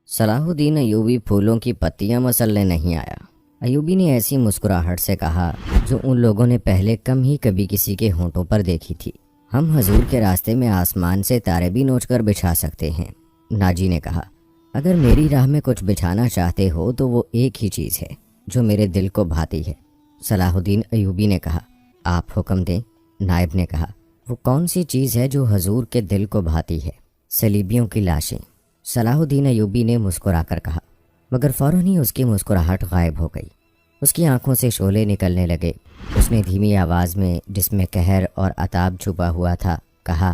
صلاح الدین ایوبی پھولوں کی پتیاں مسلنے نہیں آیا۔ ایوبی نے ایسی مسکراہٹ سے کہا جو ان لوگوں نے پہلے کم ہی کبھی کسی کے ہونٹوں پر دیکھی تھی۔ ہم حضور کے راستے میں آسمان سے تارے بھی نوچ کر بچھا سکتے ہیں۔ ناجی نے کہا، اگر میری راہ میں کچھ بچھانا چاہتے ہو تو وہ ایک ہی چیز ہے جو میرے دل کو بھاتی ہے۔ صلاح الدین ایوبی نے کہا، آپ حکم دیں۔ نائب نے کہا، وہ کون سی چیز ہے جو حضور کے دل کو بھاتی ہے؟ صلیبیوں کی لاشیں۔ صلاح الدین ایوبی نے مسکرا کر کہا، مگر فوراً ہی اس کی مسکراہٹ غائب ہو گئی۔ اس کی آنکھوں سے شعلے نکلنے لگے۔ اس نے دھیمی آواز میں، جس میں قہر اور عتاب چھپا ہوا تھا، کہا،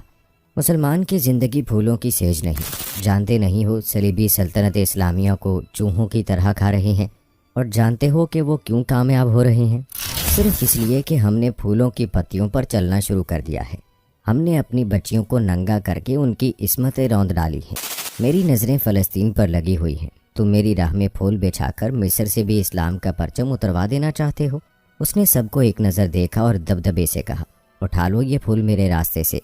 مسلمان کی زندگی پھولوں کی سیج نہیں۔ جانتے نہیں ہو صلیبی سلطنت اسلامیہ کو چوہوں کی طرح کھا رہے ہیں، اور جانتے ہو کہ وہ کیوں کامیاب ہو رہے ہیں؟ صرف اس لیے کہ ہم نے پھولوں کی پتیوں پر چلنا شروع کر دیا ہے۔ ہم نے اپنی بچیوں کو ننگا کر کے ان کی عصمتیں روند ڈالی ہیں۔ میری نظریں فلسطین پر لگی ہوئی ہیں۔ تم میری راہ میں پھول بچھا کر مصر سے بھی اسلام کا پرچم اتروا دینا چاہتے ہو؟ اس نے سب کو ایک نظر دیکھا اور دبدبے سے کہا، اٹھا لو یہ پھول میرے راستے سے۔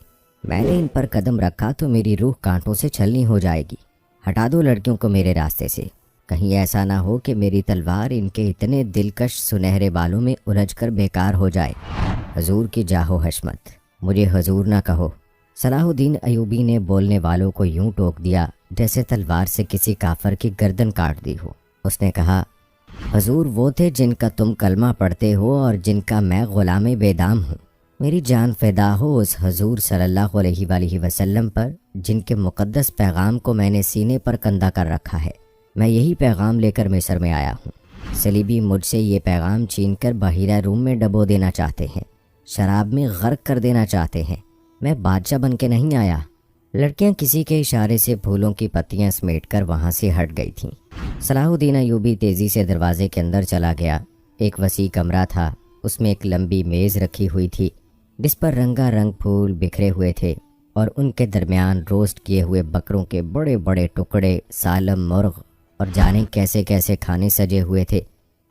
میں نے ان پر قدم رکھا تو میری روح کانٹوں سے چھلنی ہو جائے گی۔ ہٹا دو لڑکیوں کو میرے راستے سے۔ کہیں ایسا نہ ہو کہ میری تلوار ان کے اتنے دلکش سنہرے بالوں میں الجھ کر بیکار ہو جائے۔ حضور کی جاہ و حشمت، مجھے حضور نہ کہو۔ صلاح الدین ایوبی نے بولنے والوں کو یوں ٹوک دیا جیسے تلوار سے کسی کافر کی گردن کاٹ دی ہو۔ اس نے کہا، حضور وہ تھے جن کا تم کلمہ پڑھتے ہو اور جن کا میں غلام بے دام ہوں۔ میری جان فدا ہو اس حضور صلی اللہ علیہ وآلہ وسلم پر جن کے مقدس پیغام کو میں نے سینے پر کندہ کر رکھا ہے۔ میں یہی پیغام لے کر مصر میں آیا ہوں۔ صلیبی مجھ سے یہ پیغام چھین کر بحیرہ روم میں ڈبو دینا چاہتے ہیں، شراب میں غرق کر دینا چاہتے ہیں۔ میں بادشاہ بن کے نہیں آیا۔ لڑکیاں کسی کے اشارے سے پھولوں کی پتیاں سمیٹ کر وہاں سے ہٹ گئی تھیں۔ صلاح الدین ایوبی تیزی سے دروازے کے اندر چلا گیا۔ ایک وسیع کمرہ تھا۔ اس میں ایک لمبی میز رکھی ہوئی تھی جس پر رنگا رنگ پھول بکھرے ہوئے تھے، اور ان کے درمیان روسٹ کیے ہوئے بکروں کے بڑے بڑے ٹکڑے، سالم، مرغ اور جانے کیسے کیسے کھانے سجے ہوئے تھے۔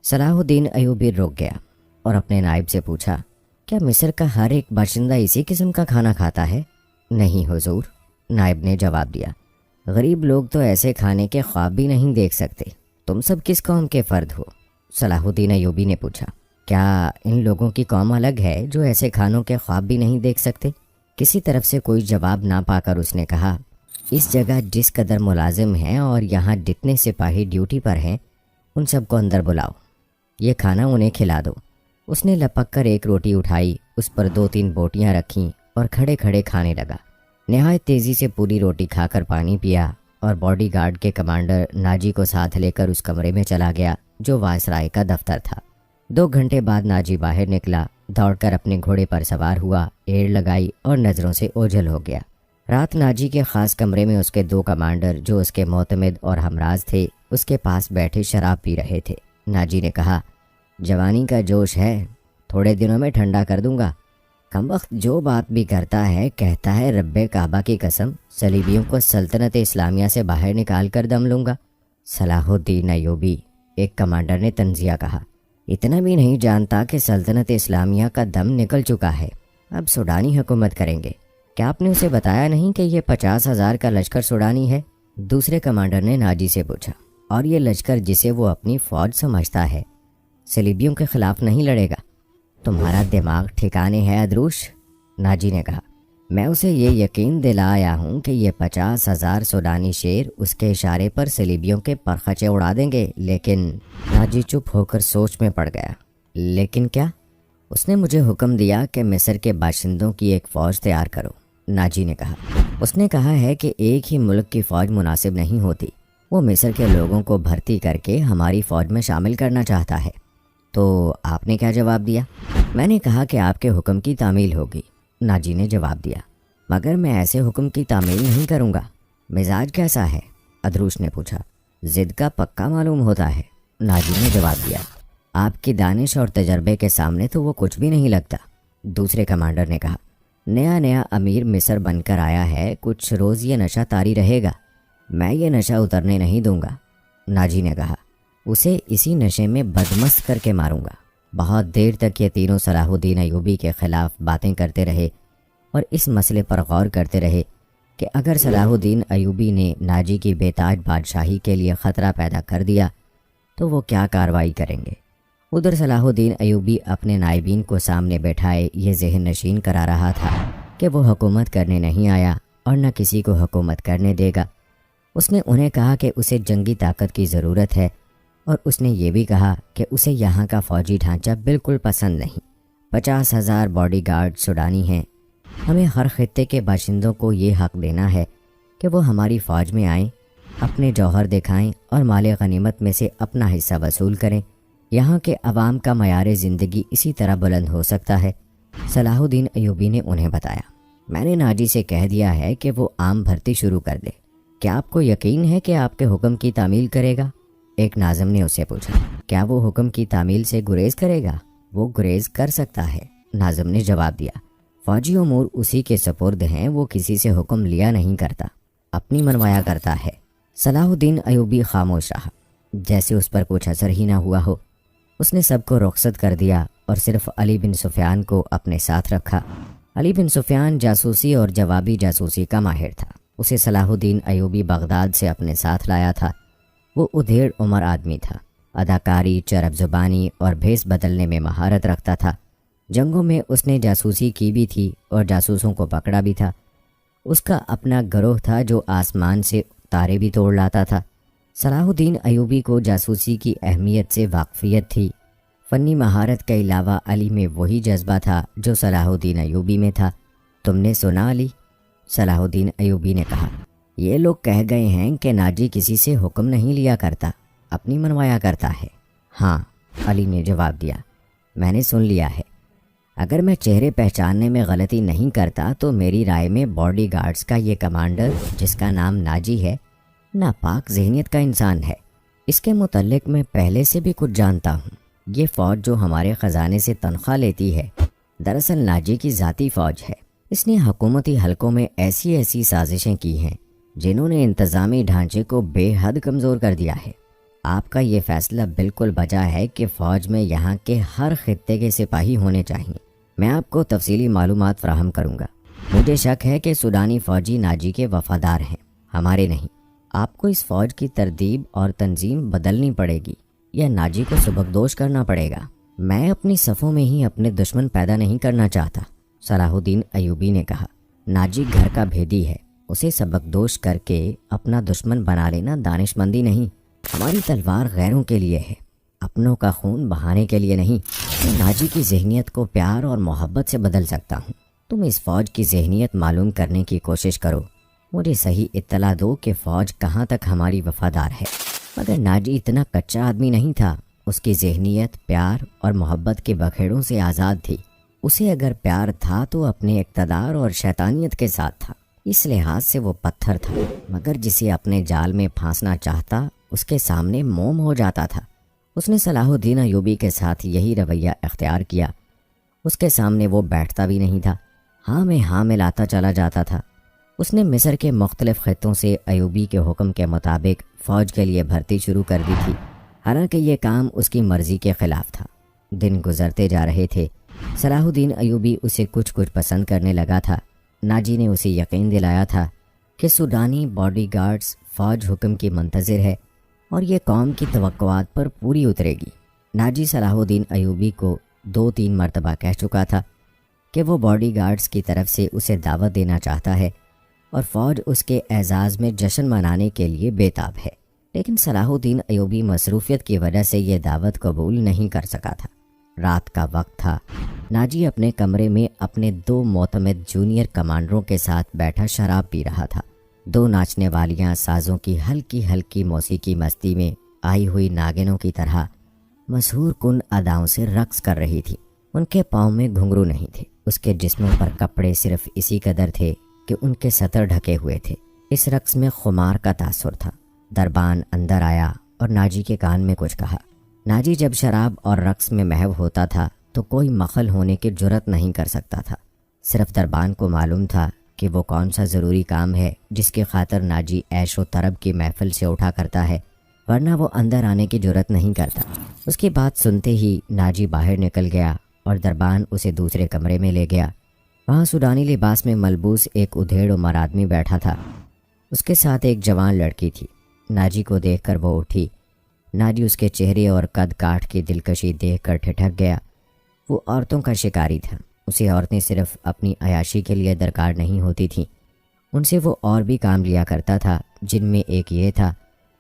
صلاح الدین ایوبی رک گیا اور اپنے نائب سے پوچھا، کیا مصر کا ہر ایک باشندہ اسی قسم کا کھانا کھاتا ہے؟ نہیں حضور، نائب نے جواب دیا، غریب لوگ تو ایسے کھانے کے خواب بھی نہیں دیکھ سکتے۔ تم سب کس قوم کے فرد ہو؟ صلاح الدین ایوبی نے پوچھا، کیا ان لوگوں کی قوم الگ ہے جو ایسے کھانوں کے خواب بھی نہیں دیکھ سکتے؟ کسی طرف سے کوئی جواب نہ پا کر اس نے کہا، اس جگہ جس قدر ملازم ہیں اور یہاں جتنے سپاہی ڈیوٹی پر ہیں، ان سب کو اندر بلاؤ، یہ کھانا انہیں کھلا دو۔ اس نے لپک کر ایک روٹی اٹھائی، اس پر 2-3 بوٹیاں رکھیں اور کھڑے کھڑے کھانے لگا۔ نہایت تیزی سے پوری روٹی کھا کر پانی پیا اور باڈی گارڈ کے کمانڈر ناجی کو ساتھ لے کر اس کمرے میں چلا گیا جو وائسرائے کا دفتر تھا۔ 2 گھنٹے بعد ناجی باہر نکلا، دوڑ کر اپنے گھوڑے پر سوار ہوا، ایڑ لگائی اور نظروں سے اوجھل ہو گیا۔ رات ناجی کے خاص کمرے میں اس کے 2 کمانڈر جو اس کے معتمد اور ہمراز تھے اس کے پاس بیٹھے شراب پی رہے تھے۔ ناجی نے کہا، جوانی کا جوش ہے، تھوڑے دنوں میں ٹھنڈا کر دوں گا۔ کمبخت جو بات بھی کرتا ہے کہتا ہے رب کعبہ کی قسم صلیبیوں کو سلطنت اسلامیہ سے باہر نکال کر دم لوں گا۔ صلاح الدین ایوبی، ایک کمانڈر نے تنزیہ کہا، اتنا بھی نہیں جانتا کہ سلطنت اسلامیہ کا دم نکل چکا ہے، اب سوڈانی حکومت کریں گے۔ کیا آپ نے اسے بتایا نہیں کہ یہ 50,000 کا لشکر سوڈانی ہے؟ دوسرے کمانڈر نے ناجی سے پوچھا، اور یہ لشکر جسے وہ اپنی فوج سمجھتا ہے صلیبیوں کے خلاف نہیں لڑے گا؟ تمہارا دماغ ٹھکانے ہے ادروش؟ ناجی نے کہا، میں اسے یہ یقین دلایا ہوں کہ یہ 50,000 سوڈانی شیر اس کے اشارے پر صلیبیوں کے پرخچے اڑا دیں گے، لیکن… ناجی چپ ہو کر سوچ میں پڑ گیا۔ لیکن کیا؟ اس نے مجھے حکم دیا کہ مصر کے باشندوں کی ایک فوج تیار کرو۔ ناجی نے کہا، اس نے کہا ہے کہ ایک ہی ملک کی فوج مناسب نہیں ہوتی، وہ مصر کے لوگوں کو بھرتی کر کے ہماری فوج میں شامل کرنا چاہتا ہے۔ تو آپ نے کیا جواب دیا؟ میں نے کہا کہ آپ کے حکم کی تعمیل ہوگی۔ ناجی نے جواب دیا، مگر میں ایسے حکم کی تعمیل نہیں کروں گا۔ مزاج کیسا ہے؟ ادروش نے پوچھا۔ ضد کا پکا معلوم ہوتا ہے، ناجی نے جواب دیا۔ آپ کی دانش اور تجربے کے سامنے تو وہ کچھ بھی نہیں لگتا۔ دوسرے کمانڈر نے کہا، نیا امیر مصر بن کر آیا ہے، کچھ روز یہ نشہ طاری رہے گا، میں یہ نشہ اترنے نہیں دوں گا۔ ناجی نے کہا، اسے اسی نشے میں بدمست کر کے ماروں گا۔ بہت دیر تک یہ تینوں صلاح الدین ایوبی کے خلاف باتیں کرتے رہے اور اس مسئلے پر غور کرتے رہے کہ اگر صلاح الدین ایوبی نے ناجی کی بے تاج بادشاہی کے لیے خطرہ پیدا کر دیا تو وہ کیا کارروائی کریں گے۔ ادھر صلاح الدین ایوبی اپنے نائبین کو سامنے بیٹھائے یہ ذہن نشین کرا رہا تھا کہ وہ حکومت کرنے نہیں آیا اور نہ کسی کو حکومت کرنے دے گا۔ اس نے انہیں کہا کہ اسے جنگی طاقت کی ضرورت ہے، اور اس نے یہ بھی کہا کہ اسے یہاں کا فوجی ڈھانچہ بالکل پسند نہیں۔ 50,000 باڈی گارڈ سوڈانی ہیں۔ ہمیں ہر خطے کے باشندوں کو یہ حق دینا ہے کہ وہ ہماری فوج میں آئیں، اپنے جوہر دکھائیں اور مال غنیمت میں سے اپنا حصہ وصول کریں۔ یہاں کے عوام کا معیار زندگی اسی طرح بلند ہو سکتا ہے۔ صلاح الدین ایوبی نے انہیں بتایا، میں نے ناجی سے کہہ دیا ہے کہ وہ عام بھرتی شروع کر دے۔ کیا آپ کو یقین ہے کہ آپ کے حکم کی تعمیل کرے گا؟ ایک ناظم نے اسے پوچھا، کیا وہ حکم کی تعمیل سے گریز کرے گا؟ وہ گریز کر سکتا ہے، ناظم نے جواب دیا۔ فوجی امور اسی کے سپرد ہیں، وہ کسی سے حکم لیا نہیں کرتا، اپنی منوایا کرتا ہے۔ صلاح الدین ایوبی خاموش رہا، جیسے اس پر کچھ اثر ہی نہ ہوا ہو۔ اس نے سب کو رخصت کر دیا اور صرف علی بن سفیان کو اپنے ساتھ رکھا۔ علی بن سفیان جاسوسی اور جوابی جاسوسی کا ماہر تھا۔ اسے صلاح الدین ایوبی بغداد سے اپنے ساتھ لایا تھا۔ وہ ادھیڑ عمر آدمی تھا، اداکاری، چرب زبانی اور بھیس بدلنے میں مہارت رکھتا تھا۔ جنگوں میں اس نے جاسوسی کی بھی تھی اور جاسوسوں کو پکڑا بھی تھا۔ اس کا اپنا گروہ تھا جو آسمان سے تارے بھی توڑ لاتا تھا۔ صلاح الدین ایوبی کو جاسوسی کی اہمیت سے واقفیت تھی۔ فنی مہارت کے علاوہ علی میں وہی جذبہ تھا جو صلاح الدین ایوبی میں تھا۔ تم نے سنا علی؟ صلاح الدین ایوبی نے کہا، یہ لوگ کہہ گئے ہیں کہ ناجی کسی سے حکم نہیں لیا کرتا، اپنی منوایا کرتا ہے۔ ہاں، علی نے جواب دیا، میں نے سن لیا ہے۔ اگر میں چہرے پہچاننے میں غلطی نہیں کرتا تو میری رائے میں باڈی گارڈز کا یہ کمانڈر، جس کا نام ناجی ہے، ناپاک ذہنیت کا انسان ہے۔ اس کے متعلق میں پہلے سے بھی کچھ جانتا ہوں۔ یہ فوج جو ہمارے خزانے سے تنخواہ لیتی ہے، دراصل ناجی کی ذاتی فوج ہے۔ اس نے حکومتی حلقوں میں ایسی سازشیں کی ہیں جنہوں نے انتظامی ڈھانچے کو بے حد کمزور کر دیا ہے۔ آپ کا یہ فیصلہ بالکل بجا ہے کہ فوج میں یہاں کے ہر خطے کے سپاہی ہونے چاہئیں۔ میں آپ کو تفصیلی معلومات فراہم کروں گا۔ مجھے شک ہے کہ سوڈانی فوجی ناجی کے وفادار ہیں، ہمارے نہیں۔ آپ کو اس فوج کی ترتیب اور تنظیم بدلنی پڑے گی یا ناجی کو سبکدوش کرنا پڑے گا۔ میں اپنی صفوں میں ہی اپنے دشمن پیدا نہیں کرنا چاہتا، صلاح الدین ایوبی نے کہا۔ ناجی گھر کا بھیدی ہے، اسے سبکدوش کر کے اپنا دشمن بنا لینا دانش مندی نہیں۔ ہماری تلوار غیروں کے لیے ہے، اپنوں کا خون بہانے کے لیے نہیں۔ میں ناجی کی ذہنیت کو پیار اور محبت سے بدل سکتا ہوں۔ تم اس فوج کی ذہنیت معلوم کرنے کی کوشش کرو، مجھے صحیح اطلاع دو کہ فوج کہاں تک ہماری وفادار ہے۔ مگر ناجی اتنا کچا آدمی نہیں تھا، اس کی ذہنیت پیار اور محبت کے بکھیڑوں سے آزاد تھی۔ اسے اگر پیار تھا تو اپنے اقتدار اور شیطانیت کے ساتھ تھا، اس لحاظ سے وہ پتھر تھا، مگر جسے اپنے جال میں پھانسنا چاہتا اس کے سامنے موم ہو جاتا تھا۔ اس نے صلاح الدین ایوبی کے ساتھ یہی رویہ اختیار کیا۔ اس کے سامنے وہ بیٹھتا بھی نہیں تھا، ہاں میں ہاں ملاتا چلا جاتا تھا۔ اس نے مصر کے مختلف خطوں سے ایوبی کے حکم کے مطابق فوج کے لیے بھرتی شروع کر دی تھی، حالانکہ یہ کام اس کی مرضی کے خلاف تھا۔ دن گزرتے جا رہے تھے، صلاح الدین ایوبی اسے کچھ پسند کرنے لگا تھا۔ ناجی نے اسے یقین دلایا تھا کہ سوڈانی باڈی گارڈز فوج حکم کی منتظر ہے اور یہ قوم کی توقعات پر پوری اترے گی۔ ناجی صلاح الدین ایوبی کو 2-3 مرتبہ کہہ چکا تھا کہ وہ باڈی گارڈز کی طرف سے اسے دعوت دینا چاہتا ہے اور فوج اس کے اعزاز میں جشن منانے کے لیے بے تاب ہے، لیکن صلاح الدین ایوبی مصروفیت کی وجہ سے یہ دعوت قبول نہیں کر سکا تھا۔ رات کا وقت تھا۔ ناجی اپنے کمرے میں اپنے 2 معتمد جونیئر کمانڈروں کے ساتھ بیٹھا شراب پی رہا تھا۔ 2 ناچنے والیاں سازوں کی ہلکی ہلکی موسیقی مستی میں آئی ہوئی ناگنوں کی طرح مسحور کن اداؤں سے رقص کر رہی تھی۔ ان کے پاؤں میں گھنگرو نہیں تھے، اس کے جسموں پر کپڑے صرف اسی قدر تھے کہ ان کے سطر ڈھکے ہوئے تھے۔ اس رقص میں خمار کا تاثر تھا۔ دربان اندر آیا اور ناجی کے کان میں کچھ کہا۔ ناجی جب شراب اور رقص میں محو ہوتا تھا تو کوئی مخل ہونے کی جرت نہیں کر سکتا تھا۔ صرف دربان کو معلوم تھا کہ وہ کون سا ضروری کام ہے جس کی خاطر ناجی عیش و طرب کی محفل سے اٹھا کرتا ہے، ورنہ وہ اندر آنے کی جرت نہیں کرتا۔ اس کی بات سنتے ہی ناجی باہر نکل گیا اور دربان اسے دوسرے کمرے میں لے گیا وہاں سوڈانی لباس میں ملبوس ایک ادھیڑ عمر آدمی بیٹھا تھا۔ اس کے ساتھ ایک جوان لڑکی تھی۔ ناجی کو دیکھ کر وہ اٹھی۔ ناجی اس کے چہرے اور قد کاٹ کی دلکشی دیکھ کر ٹھٹک گیا۔ وہ عورتوں کا شکاری تھا۔ اسے عورتیں صرف اپنی عیاشی کے لیے درکار نہیں ہوتی تھیں، ان سے وہ اور بھی کام لیا کرتا تھا، جن میں ایک یہ تھا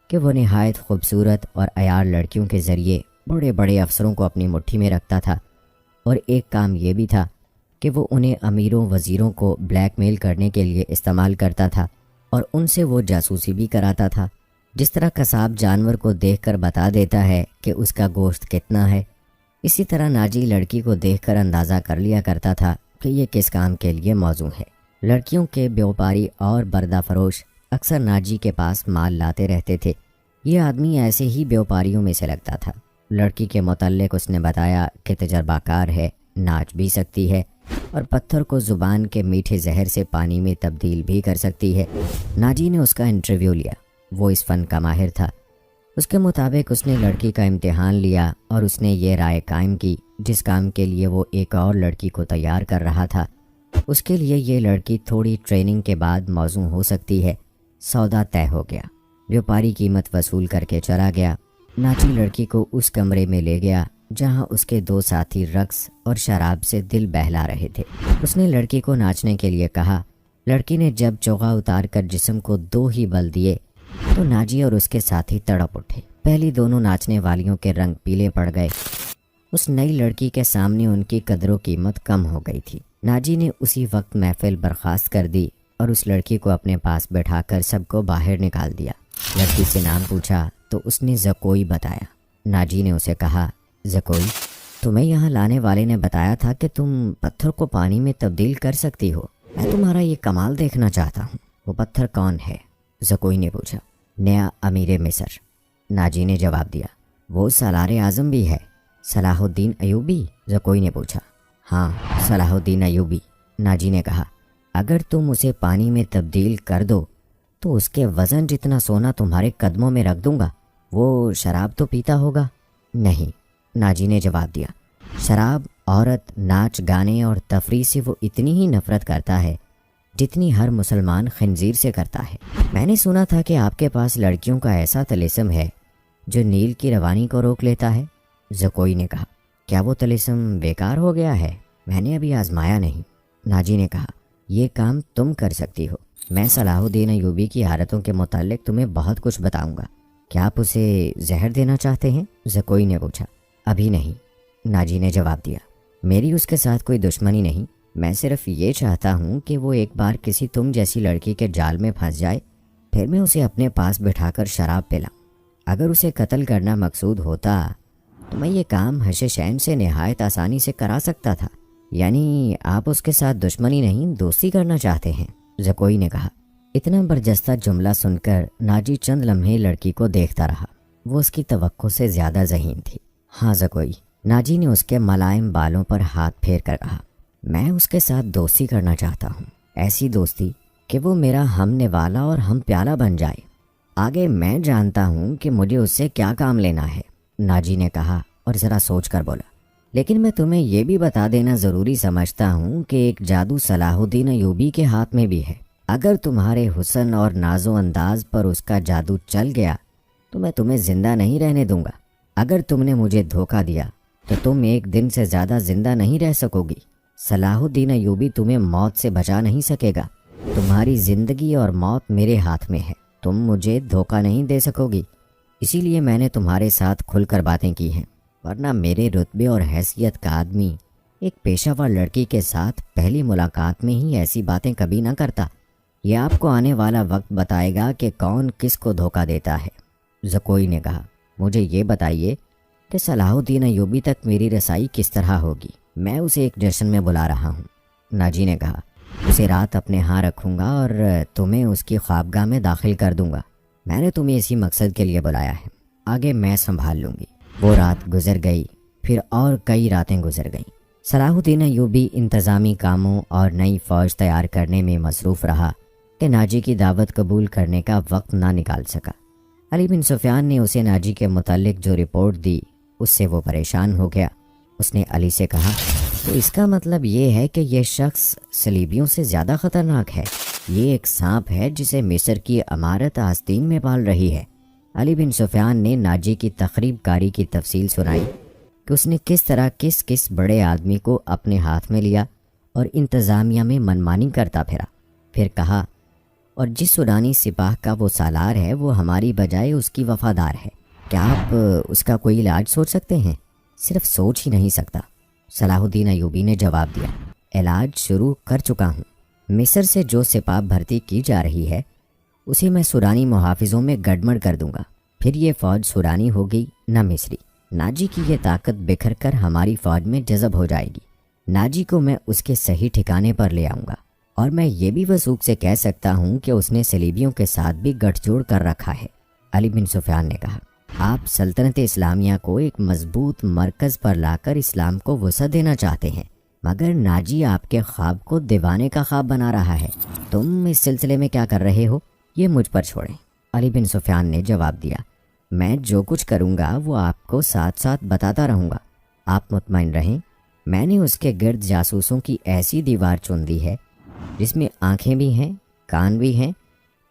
کہ وہ نہایت خوبصورت اور عیار لڑکیوں کے ذریعے بڑے بڑے افسروں کو اپنی مٹھی میں رکھتا تھا، اور ایک کام یہ بھی تھا کہ وہ انہیں امیروں وزیروں کو بلیک میل کرنے کے لیے استعمال کرتا تھا، اور ان سے وہ جاسوسی بھی کراتا تھا۔ جس طرح قصاب جانور کو دیکھ کر بتا دیتا ہے کہ اس کا گوشت کتنا ہے، اسی طرح ناجی لڑکی کو دیکھ کر اندازہ کر لیا کرتا تھا کہ یہ کس کام کے لیے موزوں ہے۔ لڑکیوں کے بیوپاری اور بردہ فروش اکثر ناجی کے پاس مال لاتے رہتے تھے۔ یہ آدمی ایسے ہی بیوپاریوں میں سے لگتا تھا۔ لڑکی کے متعلق اس نے بتایا کہ تجربہ کار ہے، ناچ بھی سکتی ہے، اور پتھر کو زبان کے میٹھے زہر سے پانی میں تبدیل بھی کر سکتی ہے۔ ناجی نے اس کا انٹرویو لیا۔ وہ اس فن کا ماہر تھا۔ اس کے مطابق اس نے لڑکی کا امتحان لیا اور اس نے یہ رائے قائم کی جس کام کے لیے وہ ایک اور لڑکی کو تیار کر رہا تھا، اس کے لیے یہ لڑکی تھوڑی ٹریننگ کے بعد موزوں ہو سکتی ہے۔ سودا طے ہو گیا۔ بیوپاری قیمت وصول کر کے چلا گیا۔ ناچی لڑکی کو اس کمرے میں لے گیا جہاں اس کے دو ساتھی رقص اور شراب سے دل بہلا رہے تھے۔ اس نے لڑکی کو ناچنے کے لیے کہا۔ لڑکی نے جب چوغا اتار کر جسم کو دو ہی بل دیے تو ناجی اور اس کے ساتھی تڑپ اٹھے۔ پہلی دونوں ناچنے والیوں کے رنگ پیلے پڑ گئے۔ اس نئی لڑکی کے سامنے ان کی قدر و قیمت کم ہو گئی تھی۔ ناجی نے اسی وقت محفل برخاست کر دی اور اس لڑکی کو اپنے پاس بٹھا کر سب کو باہر نکال دیا۔ لڑکی سے نام پوچھا تو اس نے زکوئی بتایا۔ ناجی نے اسے کہا، زکوئی، تمہیں یہاں لانے والے نے بتایا تھا کہ تم پتھر کو پانی میں تبدیل کر سکتی ہو۔ میں تمہارا یہ کمال دیکھنا چاہتا ہوں۔ وہ پتھر کون ہے؟ زکوئی نے پوچھا۔ نیا امیر مصر، ناجی نے جواب دیا۔ وہ سالار اعظم بھی ہے؟ صلاح الدین ایوبی؟ زکوئی نے پوچھا۔ ہاں، صلاح الدین ایوبی، ناجی نے کہا۔ اگر تم اسے پانی میں تبدیل کر دو تو اس کے وزن جتنا سونا تمہارے قدموں میں رکھ دوں گا۔ وہ شراب تو پیتا ہوگا؟ نہیں، ناجی نے جواب دیا۔ شراب، عورت، ناچ گانے اور تفریح سے وہ اتنی ہی نفرت کرتا ہے جتنی ہر مسلمان خنزیر سے کرتا ہے۔ میں نے سنا تھا کہ آپ کے پاس لڑکیوں کا ایسا طلسم ہے جو نیل کی روانی کو روک لیتا ہے۔ زکوئی نے کہا۔ کیا وہ طلسم بیکار ہو گیا ہے؟ میں نے ابھی آزمایا نہیں۔ ناجی نے کہا، یہ کام تم کر سکتی ہو۔ میں صلاح الدین ایوبی کی حالتوں کے متعلق تمہیں بہت کچھ بتاؤں گا۔ کیا آپ اسے زہر دینا چاہتے ہیں؟ زکوئی نے پوچھا۔ ابھی نہیں، ناجی نے جواب دیا۔ میری اس کے ساتھ کوئی دشمنی نہیں، میں صرف یہ چاہتا ہوں کہ وہ ایک بار کسی تم جیسی لڑکی کے جال میں پھنس جائے، پھر میں اسے اپنے پاس بٹھا کر شراب پلاؤں۔ اگر اسے قتل کرنا مقصود ہوتا تو میں یہ کام حش شین سے نہایت آسانی سے کرا سکتا تھا۔ یعنی آپ اس کے ساتھ دشمنی نہیں، دوستی کرنا چاہتے ہیں؟ زکوئی نے کہا۔ اتنا برجستہ جملہ سن کر ناجی چند لمحے لڑکی کو دیکھتا رہا۔ وہ اس کی توقع سے زیادہ ذہین تھی۔ ہاں زکوئی، ناجی نے اس کے ملائم بالوں پر ہاتھ پھیر کر کہا، میں اس کے ساتھ دوستی کرنا چاہتا ہوں، ایسی دوستی کہ وہ میرا ہم نوالا اور ہم پیالہ بن جائے۔ آگے میں جانتا ہوں کہ مجھے اس سے کیا کام لینا ہے، ناجی نے کہا اور ذرا سوچ کر بولا۔ لیکن میں تمہیں یہ بھی بتا دینا ضروری سمجھتا ہوں کہ ایک جادو صلاح الدین ایوبی کے ہاتھ میں بھی ہے۔ اگر تمہارے حسن اور ناز و انداز پر اس کا جادو چل گیا تو میں تمہیں زندہ نہیں رہنے دوں گا۔ اگر تم نے مجھے دھوکہ دیا تو تم ایک دن سے زیادہ زندہ نہیں رہ سکو گی۔ صلاح الدین ایوبی تمہیں موت سے بچا نہیں سکے گا۔ تمہاری زندگی اور موت میرے ہاتھ میں ہے، تم مجھے دھوکہ نہیں دے سکو گی۔ اسی لیے میں نے تمہارے ساتھ کھل کر باتیں کی ہیں، ورنہ میرے رتبے اور حیثیت کا آدمی ایک پیشہ ور لڑکی کے ساتھ پہلی ملاقات میں ہی ایسی باتیں کبھی نہ کرتا۔ یہ آپ کو آنے والا وقت بتائے گا کہ کون کس کو دھوکہ دیتا ہے۔ زکوئی نے کہا، مجھے یہ بتائیے کہ صلاح الدین ایوبی تک میری رسائی کس طرح ہوگی؟ میں اسے ایک جشن میں بلا رہا ہوں۔ ناجی نے کہا، اسے رات اپنے ہاں رکھوں گا اور تمہیں اس کی خوابگاہ میں داخل کر دوں گا۔ میں نے تمہیں اسی مقصد کے لیے بلایا ہے، آگے میں سنبھال لوں گی۔ وہ رات گزر گئی، پھر اور کئی راتیں گزر گئیں۔ صلاح الدین ایوبی انتظامی کاموں اور نئی فوج تیار کرنے میں مصروف رہا کہ ناجی کی دعوت قبول کرنے کا وقت نہ نکال سکا۔ علی بن سفیان نے اسے ناجی کے متعلق جو رپورٹ دی اس سے وہ پریشان ہو گیا۔ اس نے علی سے کہا، تو اس کا مطلب یہ ہے کہ یہ شخص صلیبیوں سے زیادہ خطرناک ہے، یہ ایک سانپ ہے جسے مصر کی عمارت آستین میں پال رہی ہے۔ علی بن سفیان نے ناجی کی تخریب کاری کی تفصیل سنائی کہ اس نے کس طرح کس بڑے آدمی کو اپنے ہاتھ میں لیا اور انتظامیہ میں منمانی کرتا پھرا۔ پھر کہا، اور جس سوڈانی سپاہ کا وہ سالار ہے وہ ہماری بجائے اس کی وفادار ہے، کیا آپ اس کا کوئی علاج سوچ سکتے ہیں؟ صرف سوچ ہی نہیں سکتا، صلاح الدین ایوبی نے جواب دیا۔ علاج شروع کر چکا ہوں۔ مصر سے جو سپاہ بھرتی کی جا رہی ہے اسے میں سورانی محافظوں میں گڑمڑ کر دوں گا، پھر یہ فوج سورانی ہوگی نہ مصری۔ ناجی کی یہ طاقت بکھر کر ہماری فوج میں جذب ہو جائے گی۔ ناجی کو میں اس کے صحیح ٹھکانے پر لے آؤں گا، اور میں یہ بھی وثوق سے کہہ سکتا ہوں کہ اس نے صلیبیوں کے ساتھ بھی گٹھ جوڑ کر رکھا ہے۔ علی بن سفیان نے کہا، آپ سلطنت اسلامیہ کو ایک مضبوط مرکز پر لا کر اسلام کو وسعت دینا چاہتے ہیں، مگر ناجی آپ کے خواب کو دیوانے کا خواب بنا رہا ہے۔ تم اس سلسلے میں کیا کر رہے ہو یہ مجھ پر چھوڑیں۔ علی بن سفیان نے جواب دیا، میں جو کچھ کروں گا وہ آپ کو ساتھ ساتھ بتاتا رہوں گا، آپ مطمئن رہیں۔ میں نے اس کے گرد جاسوسوں کی ایسی دیوار چن دی ہے جس میں آنکھیں بھی ہیں، کان بھی ہیں،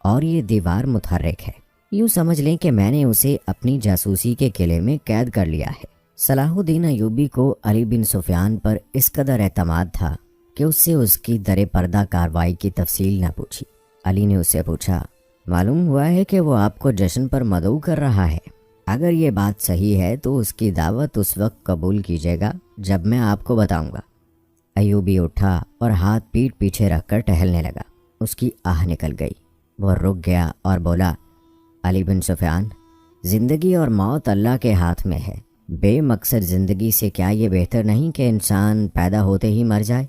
اور یہ دیوار متحرک ہے۔ یوں سمجھ لیں کہ میں نے اسے اپنی جاسوسی کے قلعے میں قید کر لیا ہے۔ صلاح الدین ایوبی کو علی بن سفیان پر اس قدر اعتماد تھا کہ اس سے اس کی در پردہ کارروائی کی تفصیل نہ پوچھی۔ علی نے اس سے پوچھا، معلوم ہوا ہے کہ وہ آپ کو جشن پر مدعو کر رہا ہے؟ اگر یہ بات صحیح ہے تو اس کی دعوت اس وقت قبول کیجیے گا جب میں آپ کو بتاؤں گا۔ ایوبی اٹھا اور ہاتھ پیٹھ پیچھے رکھ کر ٹہلنے لگا۔ اس کی آہ نکل گئی، وہ رک گیا اور بولا، علی بن سفیان، زندگی اور موت اللہ کے ہاتھ میں ہے۔ بے مقصد زندگی سے کیا یہ بہتر نہیں کہ انسان پیدا ہوتے ہی مر جائے؟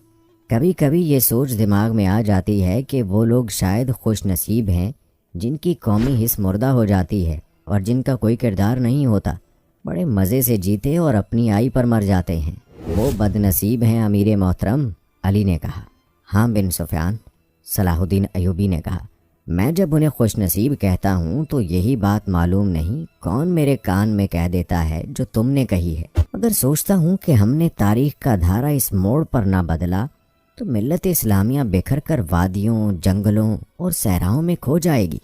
کبھی کبھی یہ سوچ دماغ میں آ جاتی ہے کہ وہ لوگ شاید خوش نصیب ہیں جن کی قومی حس مردہ ہو جاتی ہے اور جن کا کوئی کردار نہیں ہوتا، بڑے مزے سے جیتے اور اپنی آئی پر مر جاتے ہیں۔ وہ بد نصیب ہیں امیر محترم، علی نے کہا۔ ہاں بن سفیان، صلاح الدین ایوبی نے کہا، میں جب انہیں خوش نصیب کہتا ہوں تو یہی بات معلوم نہیں کون میرے کان میں کہہ دیتا ہے جو تم نے کہی ہے۔ اگر سوچتا ہوں کہ ہم نے تاریخ کا دھارا اس موڑ پر نہ بدلا تو ملت اسلامیہ بکھر کر وادیوں، جنگلوں اور صحراؤں میں کھو جائے گی۔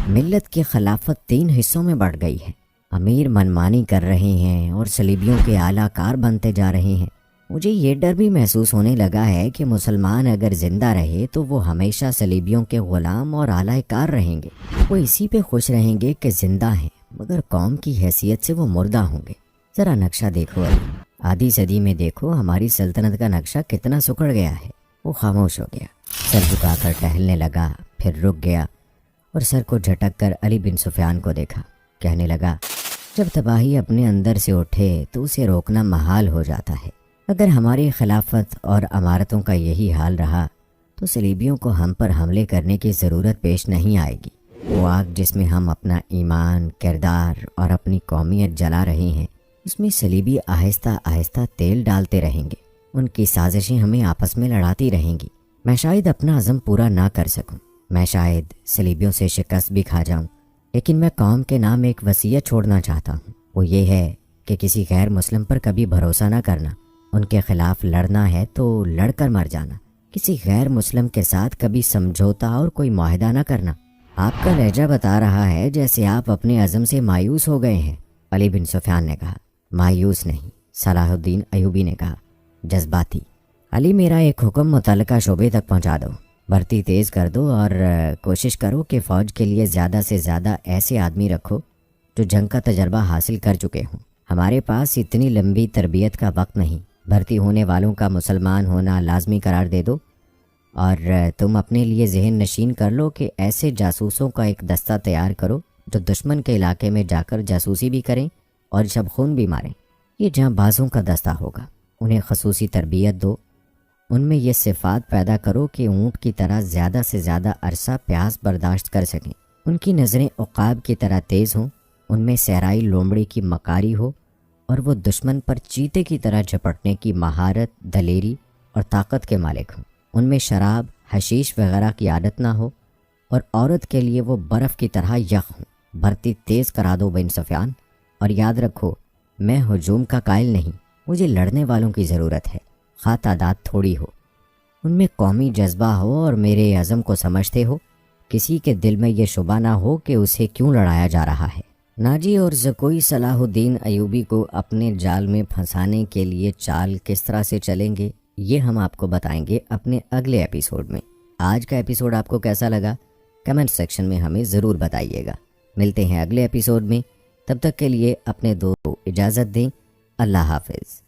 ملت کی خلافت 3 حصوں میں بڑھ گئی ہے، امیر منمانی کر رہے ہیں اور صلیبیوں کے اعلیٰ کار بنتے جا رہے ہیں۔ مجھے یہ ڈر بھی محسوس ہونے لگا ہے کہ مسلمان اگر زندہ رہے تو وہ ہمیشہ صلیبیوں کے غلام اور اعلیٰ کار رہیں گے۔ وہ اسی پہ خوش رہیں گے کہ زندہ ہیں، مگر قوم کی حیثیت سے وہ مردہ ہوں گے۔ ذرا نقشہ دیکھو علی، آدھی صدی میں دیکھو ہماری سلطنت کا نقشہ کتنا سکڑ گیا ہے۔ وہ خاموش ہو گیا، سر جھکا کر ٹہلنے لگا، پھر رک گیا اور سر کو جھٹک کر علی بن سفیان کو دیکھا۔ کہنے لگا، جب تباہی اپنے اندر سے اٹھے تو اسے روکنا محال ہو جاتا ہے۔ اگر ہماری خلافت اور عمارتوں کا یہی حال رہا تو صلیبیوں کو ہم پر حملے کرنے کی ضرورت پیش نہیں آئے گی۔ وہ آگ جس میں ہم اپنا ایمان، کردار اور اپنی قومیت جلا رہے ہیں، اس میں صلیبی آہستہ آہستہ تیل ڈالتے رہیں گے۔ ان کی سازشیں ہمیں آپس میں لڑاتی رہیں گی۔ میں شاید اپنا عزم پورا نہ کر سکوں، میں شاید صلیبیوں سے شکست بھی کھا جاؤں، لیکن میں قوم کے نام ایک وصیت چھوڑنا چاہتا ہوں۔ وہ یہ ہے کہ کسی غیر مسلم پر کبھی بھروسہ نہ کرنا، ان کے خلاف لڑنا ہے تو لڑ کر مر جانا، کسی غیر مسلم کے ساتھ کبھی سمجھوتا اور کوئی معاہدہ نہ کرنا۔ آپ کا لہجہ بتا رہا ہے جیسے آپ اپنے عزم سے مایوس ہو گئے ہیں، علی بن سفیان نے کہا۔ مایوس نہیں، صلاح الدین ایوبی نے کہا، جذباتی۔ علی، میرا ایک حکم متعلقہ شعبے تک پہنچا دو، بھرتی تیز کر دو اور کوشش کرو کہ فوج کے لیے زیادہ سے زیادہ ایسے آدمی رکھو جو جنگ کا تجربہ حاصل کر چکے ہوں۔ ہمارے پاس اتنی لمبی تربیت کا وقت نہیں۔ بھرتی ہونے والوں کا مسلمان ہونا لازمی قرار دے دو، اور تم اپنے لیے ذہن نشین کر لو کہ ایسے جاسوسوں کا ایک دستہ تیار کرو جو دشمن کے علاقے میں جا کر جاسوسی بھی کریں اور شب خون بھی ماریں۔ یہ جہاں بازوں کا دستہ ہوگا، انہیں خصوصی تربیت دو، ان میں یہ صفات پیدا کرو کہ اونٹ کی طرح زیادہ سے زیادہ عرصہ پیاس برداشت کر سکیں، ان کی نظریں عقاب کی طرح تیز ہوں، ان میں صحرائی لومڑی کی مکاری ہو، اور وہ دشمن پر چیتے کی طرح جھپٹنے کی مہارت، دلیری اور طاقت کے مالک ہوں۔ ان میں شراب، حشیش وغیرہ کی عادت نہ ہو، اور عورت کے لیے وہ برف کی طرح یخ ہوں۔ بھرتی تیز کرا دو بن سفیان، اور یاد رکھو میں ہجوم کا قائل نہیں، مجھے لڑنے والوں کی ضرورت ہے۔ خواہ تعداد تھوڑی ہو، ان میں قومی جذبہ ہو اور میرے عزم کو سمجھتے ہو، کسی کے دل میں یہ شبہ نہ ہو کہ اسے کیوں لڑایا جا رہا ہے۔ ناجی اور زکوئی صلاح الدین ایوبی کو اپنے جال میں پھنسانے کے لیے چال کس طرح سے چلیں گے، یہ ہم آپ کو بتائیں گے اپنے اگلے ایپیسوڈ میں۔ آج کا ایپیسوڈ آپ کو کیسا لگا کمنٹ سیکشن میں ہمیں ضرور بتائیے گا۔ ملتے ہیں اگلے ایپیسوڈ میں، تب تک کے لیے اپنے دوستوں کو اجازت دیں۔ اللہ حافظ۔